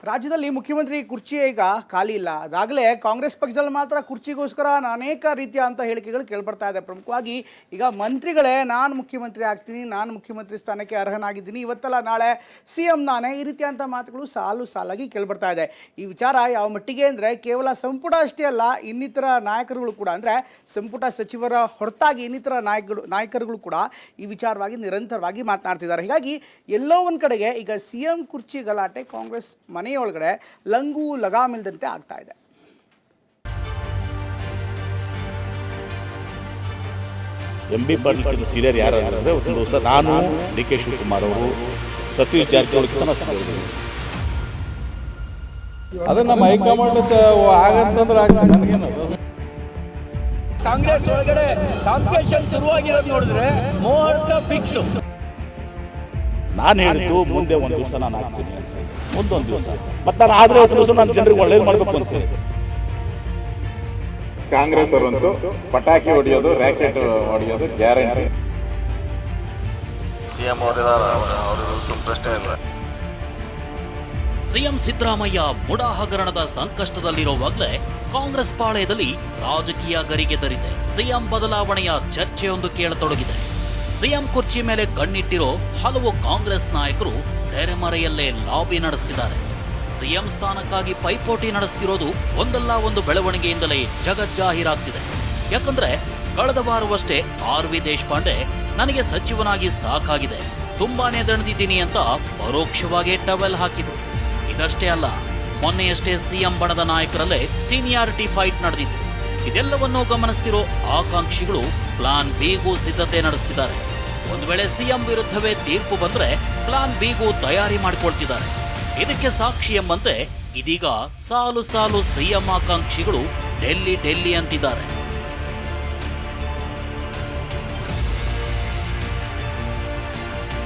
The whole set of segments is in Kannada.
ರಾಜ್ಯದಲ್ಲಿ ಮುಖ್ಯಮಂತ್ರಿ ಕುರ್ಚಿ ಈಗ ಖಾಲಿ ಇಲ್ಲ. ಅದಾಗಲೇ ಕಾಂಗ್ರೆಸ್ ಪಕ್ಷದಲ್ಲಿ ಮಾತ್ರ ಕುರ್ಚಿಗೋಸ್ಕರ ಅನೇಕ ರೀತಿಯ ಅಂತ ಹೇಳಿಕೆಗಳು ಕೇಳ್ಬರ್ತಾ ಇದೆ. ಪ್ರಮುಖವಾಗಿ ಈಗ ಮಂತ್ರಿಗಳೇ ನಾನು ಮುಖ್ಯಮಂತ್ರಿ ಆಗ್ತೀನಿ, ನಾನು ಮುಖ್ಯಮಂತ್ರಿ ಸ್ಥಾನಕ್ಕೆ ಅರ್ಹನಾಗಿದ್ದೀನಿ, ಇವತ್ತಲ್ಲ ನಾಳೆ CM ನಾನೇ, ಈ ರೀತಿಯಂಥ ಮಾತುಗಳು ಸಾಲಾಗಿ ಕೇಳ್ಬರ್ತಾ ಇದೆ. ಈ ವಿಚಾರ ಯಾವ ಮಟ್ಟಿಗೆ ಅಂದರೆ ಕೇವಲ ಸಂಪುಟ ಅಷ್ಟೇ ಅಲ್ಲ, ಇನ್ನಿತರ ನಾಯಕರುಗಳು ಕೂಡ ಅಂದರೆ ಸಂಪುಟ ಸಚಿವರ ಹೊರತಾಗಿ ಇನ್ನಿತರ ನಾಯಕರುಗಳು ಕೂಡ ಈ ವಿಚಾರವಾಗಿ ನಿರಂತರವಾಗಿ ಮಾತನಾಡ್ತಿದ್ದಾರೆ. ಹೀಗಾಗಿ ಎಲ್ಲೋ ಒಂದು ಕಡೆಗೆ ಈಗ CM ಕುರ್ಚಿ ಗಲಾಟೆ ಕಾಂಗ್ರೆಸ್ ಮನೆಯೊಳಗಡೆ ಲಂಗು ಲಗಾಮಿಲ್ದಂತೆ ಆಗ್ತಾ ಇದೆ. MB ಪಾಟೀಲ್ ಸೀನಿಯರ್ ಯಾರು ಅಂದರೆ ಒಂದು ದಿವಸ ನಾನು DK ಶಿವಕುಮಾರ್ ಅವರು ಸತೀಶ್ ಜಾರಕಿಹೊಳಿ ಅದು ನಮ್ಮ ಹೈಕಮಾಂಡ್ ಆಗಂತಂದ್ರೆ ನನಗೇನದು ಕಾಂಗ್ರೆಸ್ ಒಳಗಡೆ ಕಾಂಪಿಟೇಷನ್ ಶುರುವಾಗಿರೋದು ನೋಡಿದ್ರೆ ಮುಹೂರ್ತ ಫಿಕ್ಸ್. ನಾನು ಹೇಳಿದ್ದು ಮುಂದೆ ಒಂದು ದಿವಸ ನಾನು ಆಗ್ತೀನಿ ಅಂತ, ಮುಂದೊಂದು ದಿವಸ ಮತ್ತೆ ನಾನು ಆದರೆ ಒಂದು ದಿವಸ ನಾನು ಜನರಿಗೆ ಒಳ್ಳೇದು ಮಾಡಬೇಕು ಅಂತ ಹೇಳಿ. ಕಾಂಗ್ರೆಸ್ ಅವರಂತೂ ಪಟಾಕಿ ಹೊಡೆಯೋದು, ರ್ಯಾಕೆಟ್ ಹೊಡೆಯೋದು ಗ್ಯಾರಂಟಿ. CM ಅವರು ಪ್ರಶ್ನೆ ಇಲ್ಲ. CM ಸಿದ್ದರಾಮಯ್ಯ ಮುಡಾ ಹಗರಣದ ಸಂಕಷ್ಟದಲ್ಲಿರುವಾಗಲೇ ಕಾಂಗ್ರೆಸ್ ಪಾಳೆಯದಲ್ಲಿ ರಾಜಕೀಯ ಗರಿಗೆದರಿದೆ. CM ಬದಲಾವಣೆಯ ಚರ್ಚೆಯೊಂದು ಕೇಳತೊಡಗಿದೆ. CM ಕುರ್ಚಿ ಮೇಲೆ ಕಣ್ಣಿಟ್ಟಿರೋ ಹಲವು ಕಾಂಗ್ರೆಸ್ ನಾಯಕರು ತೆರೆಮರೆಯಲ್ಲೇ ಲಾಬಿ ನಡೆಸ್ತಿದ್ದಾರೆ. CM ಸ್ಥಾನಕ್ಕಾಗಿ ಪೈಪೋಟಿ ನಡೆಸ್ತಿರೋದು ಒಂದಲ್ಲ ಒಂದು ಬೆಳವಣಿಗೆಯಿಂದಲೇ ಜಗಜ್ಜಾಹೀರಾಗ್ತಿದೆ. ಯಾಕಂದ್ರೆ ಕಳೆದ ವಾರವಷ್ಟೇ RV ದೇಶಪಾಂಡೆ ನನಗೆ ಸಚಿವನಾಗಿ ಸಾಕಾಗಿದೆ, ತುಂಬಾನೇ ದಣಿದಿದ್ದೀನಿ ಅಂತ ಪರೋಕ್ಷವಾಗಿ ಟವೆಲ್ ಹಾಕಿದ್ರು. ಇದಷ್ಟೇ ಅಲ್ಲ, ಮೊನ್ನೆಯಷ್ಟೇ CM ಬಣದ ನಾಯಕರಲ್ಲೇ ಸೀನಿಯಾರಿಟಿ ಫೈಟ್ ನಡೆದಿತ್ತು. ಇದೆಲ್ಲವನ್ನೂ ಗಮನಿಸ್ತಿರೋ ಆಕಾಂಕ್ಷಿಗಳು ಪ್ಲಾನ್ ಬಿಗೂ ಸಿದ್ಧತೆ ನಡೆಸ್ತಿದ್ದಾರೆ. ಒಂದು ವೇಳೆ CM ವಿರುದ್ಧವೇ ತೀರ್ಪು ಬಂದ್ರೆ ಪ್ಲಾನ್ ಬಿಗೂ ತಯಾರಿ ಮಾಡಿಕೊಳ್ತಿದ್ದಾರೆ. ಇದಕ್ಕೆ ಸಾಕ್ಷಿ ಎಂಬಂತೆ ಇದೀಗ ಸಾಲು CM ಆಕಾಂಕ್ಷಿಗಳು ಡೆಲ್ಲಿ ಅಂತಿದ್ದಾರೆ.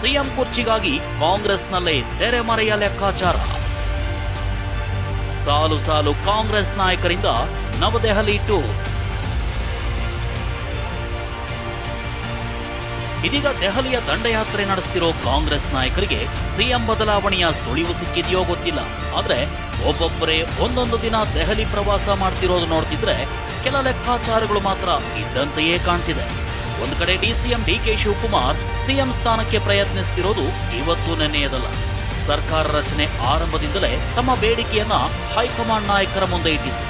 CM ಕುರ್ಚಿಗಾಗಿ ಕಾಂಗ್ರೆಸ್ನಲ್ಲೇ ತೆರೆಮರೆಯ ಲೆಕ್ಕಾಚಾರ. ಸಾಲು ಕಾಂಗ್ರೆಸ್ ನಾಯಕರಿಂದ ನವದೆಹಲಿ ಟೂರ್. ಇದೀಗ ದೆಹಲಿಯ ದಂಡಯಾತ್ರೆ ನಡೆಸ್ತಿರೋ ಕಾಂಗ್ರೆಸ್ ನಾಯಕರಿಗೆ CM ಬದಲಾವಣೆಯ ಸುಳಿವು ಸಿಕ್ಕಿದೆಯೋ ಗೊತ್ತಿಲ್ಲ. ಆದ್ರೆ ಒಬ್ಬೊಬ್ಬರೇ ಒಂದೊಂದು ದಿನ ದೆಹಲಿ ಪ್ರವಾಸ ಮಾಡ್ತಿರೋದು ನೋಡ್ತಿದ್ರೆ ಕೆಲ ಲೆಕ್ಕಾಚಾರಗಳು ಮಾತ್ರ ಇದ್ದಂತೆಯೇ ಕಾಣ್ತಿದೆ. ಒಂದು ಕಡೆ DCM DK ಶಿವಕುಮಾರ್ CM ಸ್ಥಾನಕ್ಕೆ ಪ್ರಯತ್ನಿಸ್ತಿರೋದು ಇವತ್ತು ನೆನ್ನೆಯದಲ್ಲ. ಸರ್ಕಾರ ರಚನೆ ಆರಂಭದಿಂದಲೇ ತಮ್ಮ ಬೇಡಿಕೆಯನ್ನ ಹೈಕಮಾಂಡ್ ನಾಯಕರ ಮುಂದೆ ಇಟ್ಟಿತ್ತು.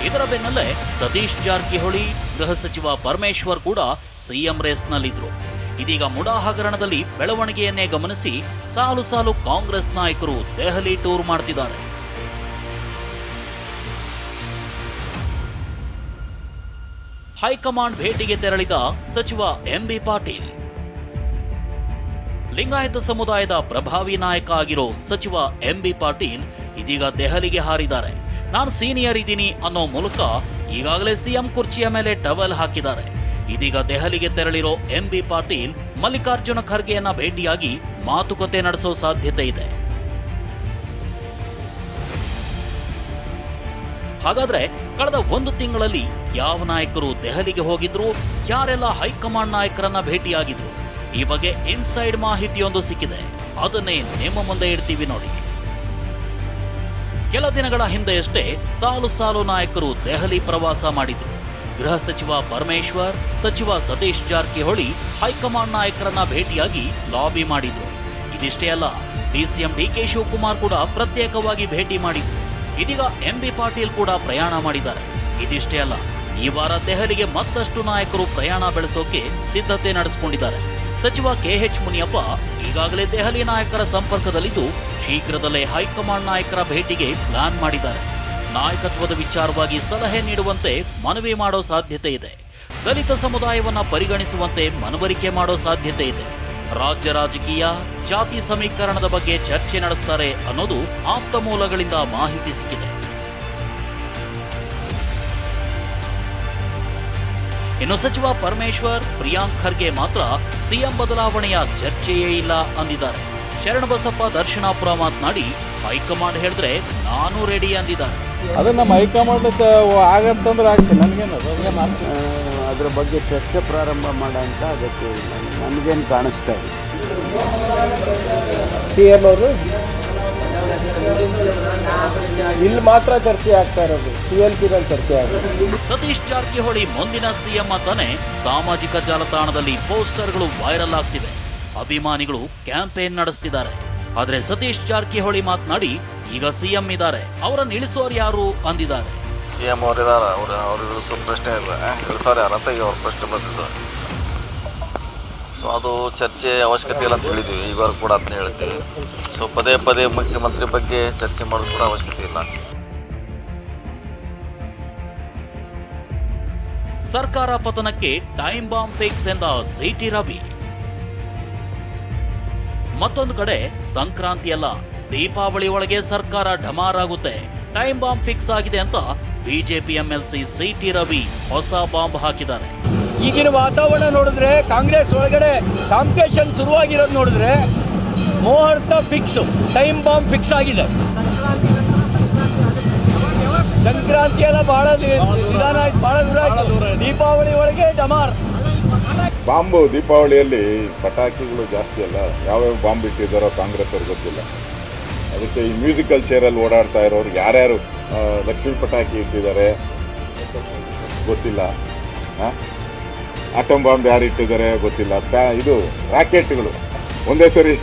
ಇದರ ಬೆನ್ನಲ್ಲೇ ಸತೀಶ್ ಜಾರಕಿಹೊಳಿ, ಗೃಹ ಸಚಿವ ಪರಮೇಶ್ವರ್ ಕೂಡ CM ರೇಸ್ನಲ್ಲಿದ್ರು. ಇದೀಗ ಮುಡಾ ಹಗರಣದಲ್ಲಿ ಬೆಳವಣಿಗೆಯನ್ನೇ ಗಮನಿಸಿ ಸಾಲು ಕಾಂಗ್ರೆಸ್ ನಾಯಕರು ದೆಹಲಿ ಟೂರ್ ಮಾಡ್ತಿದ್ದಾರೆ. ಹೈಕಮಾಂಡ್ ಭೇಟಿಗೆ ತೆರಳಿದ ಸಚಿವ MB ಪಾಟೀಲ್. ಲಿಂಗಾಯತ ಸಮುದಾಯದ ಪ್ರಭಾವಿ ನಾಯಕ ಆಗಿರೋ ಸಚಿವ MB ಪಾಟೀಲ್ ಇದೀಗ ದೆಹಲಿಗೆ ಹಾರಿದ್ದಾರೆ. ನಾನು ಸೀನಿಯರ್ ಇದ್ದೀನಿ ಅನ್ನೋ ಮೂಲಕ ಈಗಾಗಲೇ CM ಕುರ್ಚಿಯ ಮೇಲೆ ಟವೆಲ್ ಹಾಕಿದ್ದಾರೆ. ಇದೀಗ ದೆಹಲಿಗೆ ತೆರಳಿರೋ MB ಪಾಟೀಲ್ ಮಲ್ಲಿಕಾರ್ಜುನ ಖರ್ಗೆಯನ್ನ ಭೇಟಿಯಾಗಿ ಮಾತುಕತೆ ನಡೆಸೋ ಸಾಧ್ಯತೆ ಇದೆ. ಹಾಗಾದ್ರೆ ಕಳೆದ ಒಂದು ತಿಂಗಳಲ್ಲಿ ಯಾವ ನಾಯಕರು ದೆಹಲಿಗೆ ಹೋಗಿದ್ರು, ಯಾರೆಲ್ಲ ಹೈಕಮಾಂಡ್ ನಾಯಕರನ್ನ ಭೇಟಿಯಾಗಿದ್ರು, ಈ ಬಗ್ಗೆ ಇನ್ಸೈಡ್ ಮಾಹಿತಿಯೊಂದು ಸಿಕ್ಕಿದೆ. ಅದನ್ನೇ ನಿಮ್ಮ ಮುಂದೆ ಇಡ್ತೀವಿ ನೋಡಿ. ಕೆಲ ದಿನಗಳ ಹಿಂದೆಯಷ್ಟೇ ಸಾಲು ನಾಯಕರು ದೆಹಲಿ ಪ್ರವಾಸ ಮಾಡಿದ್ರು. ಗೃಹ ಸಚಿವ ಪರಮೇಶ್ವರ್, ಸಚಿವ ಸತೀಶ್ ಜಾರಕಿಹೊಳಿ ಹೈಕಮಾಂಡ್ ನಾಯಕರನ್ನ ಭೇಟಿಯಾಗಿ ಲಾಬಿ ಮಾಡಿದ್ರು. ಇದಿಷ್ಟೇ ಅಲ್ಲ, DCM DK ಶಿವಕುಮಾರ್ ಕೂಡ ಪ್ರತ್ಯೇಕವಾಗಿ ಭೇಟಿ ಮಾಡಿದ್ರು. ಇದೀಗ MB ಪಾಟೀಲ್ ಕೂಡ ಪ್ರಯಾಣ ಮಾಡಿದ್ದಾರೆ. ಇದಿಷ್ಟೇ ಅಲ್ಲ, ಈ ವಾರ ದೆಹಲಿಗೆ ಮತ್ತಷ್ಟು ನಾಯಕರು ಪ್ರಯಾಣ ಬೆಳೆಸೋಕೆ ಸಿದ್ಧತೆ ನಡೆಸಿಕೊಂಡಿದ್ದಾರೆ. ಸಚಿವ KH ಮುನಿಯಪ್ಪ ಈಗಾಗಲೇ ದೆಹಲಿ ನಾಯಕರ ಸಂಪರ್ಕದಲ್ಲಿದ್ದು ಶೀಘ್ರದಲ್ಲೇ ಹೈಕಮಾಂಡ್ ನಾಯಕರ ಭೇಟಿಗೆ ಪ್ಲಾನ್ ಮಾಡಿದ್ದಾರೆ. ನಾಯಕತ್ವದ ವಿಚಾರವಾಗಿ ಸಲಹೆ ನೀಡುವಂತೆ ಮನವಿ ಮಾಡೋ ಸಾಧ್ಯತೆ ಇದೆ. ದಲಿತ ಸಮುದಾಯವನ್ನ ಪರಿಗಣಿಸುವಂತೆ ಮನವರಿಕೆ ಮಾಡೋ ಸಾಧ್ಯತೆ ಇದೆ. ರಾಜ್ಯ ರಾಜಕೀಯ, ಜಾತಿ ಸಮೀಕರಣದ ಬಗ್ಗೆ ಚರ್ಚೆ ನಡೆಸ್ತಾರೆ ಅನ್ನೋದು ಆಪ್ತ ಮೂಲಗಳಿಂದ ಮಾಹಿತಿ ಸಿಕ್ಕಿದೆ. ಇನ್ನು ಸಚಿವ ಪರಮೇಶ್ವರ್, ಪ್ರಿಯಾಂಕ್ ಖರ್ಗೆ ಮಾತ್ರ CM ಬದಲಾವಣೆಯ ಚರ್ಚೆಯೇ ಇಲ್ಲ ಅಂದಿದ್ದಾರೆ. ಶರಣಬಸಪ್ಪ ದರ್ಶನಾಪುರ ಮಾತನಾಡಿ ಹೈಕಮಾಂಡ್ ಹೇಳಿದ್ರೆ ನಾನು ರೆಡಿ ಅಂದಿದ್ದಾರೆ. ಅದು ನಮ್ಮ ಹೈಕಮಾಂಡ್ ಆಗಂತಂದ್ರೆ ಆಗ್ತದೆ, ನನಗೇನದು ಅದರ ಬಗ್ಗೆ ಚರ್ಚೆ ಪ್ರಾರಂಭ ಮಾಡೋಂಥ ಅಗತ್ಯ ಇಲ್ಲ, ನನಗೇನು ಕಾಣಿಸ್ತಾ ಇದೆ. CM ಅವರು ಇಲ್ಲಿ ಮಾತ್ರ ಚರ್ಚೆ ಆಗ್ತಾ ಇರೋದು, TLPನಲ್ಲಿ ಚರ್ಚೆ ಆಗೋದು. ಸತೀಶ್ ಜಾರಕಿಹೊಳಿ ಮುಂದಿನ ಸಿಎಂ ಅಂತಾನೆ ಸಾಮಾಜಿಕ ಜಾಲತಾಣದಲ್ಲಿ ಪೋಸ್ಟರ್ಗಳು ವೈರಲ್ ಆಗ್ತಿವೆ. ಅಭಿಮಾನಿಗಳು ಕ್ಯಾಂಪೇನ್ ನಡೆಸ್ತಿದ್ದಾರೆ. ಆದ್ರೆ ಸತೀಶ್ ಜಾರಕಿಹೊಳಿ ಮಾತನಾಡಿ ಈಗ ಸಿಎಂ ಇದ್ದಾರೆ, ಅವರನ್ನು ಇಳಿಸೋರು ಯಾರು ಅಂದಿದ್ದಾರೆ. CM ಅವರಿದಾರ, ಅವ್ರು ಇಳಿಸೋ ಪ್ರಶ್ನೆ ಇಲ್ಲ. ಇಳಿಸೋರು ಯಾರಂತ ಈಗ ಅವ್ರ ಪ್ರಶ್ನೆ ಬಂದಿದ್ದು. ಸೊ ಅದು ಚರ್ಚೆ ಅವಶ್ಯಕತೆ ಇಲ್ಲ ಅಂತ ಹೇಳಿದ್ವಿ, ಈವರೆಗೂ ಕೂಡ ಅದನ್ನೇ ಹೇಳ್ತೀವಿ. ಸೊ ಪದೇ ಪದೇ ಮುಖ್ಯಮಂತ್ರಿ ಬಗ್ಗೆ ಚರ್ಚೆ ಮಾಡೋದು ಕೂಡ ಅವಶ್ಯಕತೆ ಇಲ್ಲ. ಸರ್ಕಾರ ಪತನಕ್ಕೆ ಟೈಮ್ ಬಾಂಬ್ ಫಿಕ್ಸ್ ಎಂದ ಸಿಟಿ ರವಿ. ಮತ್ತೊಂದು ಕಡೆ ಸಂಕ್ರಾಂತಿಯಲ್ಲ, ದೀಪಾವಳಿ ಒಳಗೆ ಸರ್ಕಾರ ಢಮಾರಾಗುತ್ತೆ, ಟೈಮ್ ಬಾಂಬ್ ಫಿಕ್ಸ್ ಆಗಿದೆ ಅಂತ ಬಿಜೆಪಿ MLC ಸಿಟಿ ರವಿ ಹೊಸ ಬಾಂಬ್ ಹಾಕಿದ್ದಾರೆ. ಈಗಿನ ವಾತಾವರಣ ನೋಡಿದ್ರೆ, ಕಾಂಗ್ರೆಸ್ ಒಳಗಡೆ ಕಾಂಪಿಟೇಷನ್ ಶುರುವಾಗಿರೋದು ನೋಡಿದ್ರೆ ಮುಹೂರ್ತ ಫಿಕ್ಸ್, ಟೈಮ್ ಬಾಂಬ್ ಫಿಕ್ಸ್ ಆಗಿದೆ. ಸಂಕ್ರಾಂತಿ ಎಲ್ಲ ಬಹಳ ವಿಧಾನ ಆಯ್ತು, ಬಹಳ ದೂರ ಆಯ್ತು. ದೀಪಾವಳಿ ಒಳಗೆ ಡಮಾರ್. ಬಾಂಬು ದೀಪಾವಳಿಯಲ್ಲಿ ಪಟಾಕಿಗಳು ಜಾಸ್ತಿ ಅಲ್ಲ, ಯಾವ್ಯಾವ ಬಾಂಬ್ ಇಟ್ಟಿದ್ದಾರೋ ಕಾಂಗ್ರೆಸ್ ಅವ್ರಿಗೆ ಗೊತ್ತಿಲ್ಲ. ಅದಕ್ಕೆ ಈ ಮ್ಯೂಸಿಕಲ್ ಚೇರಲ್ಲಿ ಓಡಾಡ್ತಾ ಇರೋರು ಯಾರ್ಯಾರು ಲಕ್ಷ್ಮೀ ಪಟಾಕಿ ಇಟ್ಟಿದ್ದಾರೆ ಗೊತ್ತಿಲ್ಲ, ಆಟಮ್ ಬಾಂಬ್ ಯಾರು ಇಟ್ಟಿದ್ದಾರೆ ಗೊತ್ತಿಲ್ಲ. ಇದು ರಾಕೆಟ್ಗಳು ಒಂದೇ ಸರಿ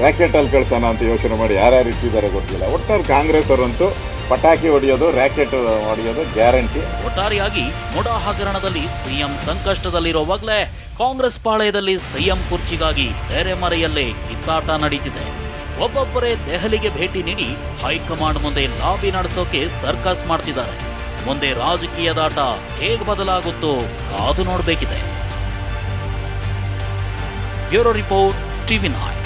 ರ್ಯಾಕೆಟಲ್ಲಿ ಕಳ್ಸೋಣ ಅಂತ ಯೋಚನೆ ಮಾಡಿ ಯಾರ್ಯಾರು ಇಟ್ಟಿದ್ದಾರೆ ಗೊತ್ತಿಲ್ಲ. ಒಟ್ಟಾರೆ ಕಾಂಗ್ರೆಸ್ ಅವರಂತೂ ಪಟಾಕಿ ಹೊಡೆಯೋದು, ರ್ಯಾಕೆಟ್ ಹೊಡೆಯೋದು ಗ್ಯಾರಂಟಿ. ಒಟ್ಟಾರೆಯಾಗಿ ಮುಡಾ ಹಗರಣದಲ್ಲಿ ಸಿಎಂ ಸಂಕಷ್ಟದಲ್ಲಿರುವಾಗಲೇ ಕಾಂಗ್ರೆಸ್ ಪಾಳೆಯದಲ್ಲಿ ಸಿಎಂ ಕುರ್ಚಿಗಾಗಿ ತೆರೆಮರೆಯಲ್ಲೇ ಕಿತ್ತಾಟ ನಡೀತಿದೆ. ಒಬ್ಬೊಬ್ಬರೇ ದೆಹಲಿಗೆ ಭೇಟಿ ನೀಡಿ ಹೈಕಮಾಂಡ್ ಮುಂದೆ ಲಾಬಿ ನಡೆಸೋಕೆ ಸರ್ಕಸ್ ಮಾಡ್ತಿದ್ದಾರೆ. ಮುಂದೆ ರಾಜಕೀಯದಾಟ ಹೇಗೆ ಬದಲಾಗುತ್ತೋ ಕಾದು ನೋಡಬೇಕಿದೆ. Bureau report, TV9.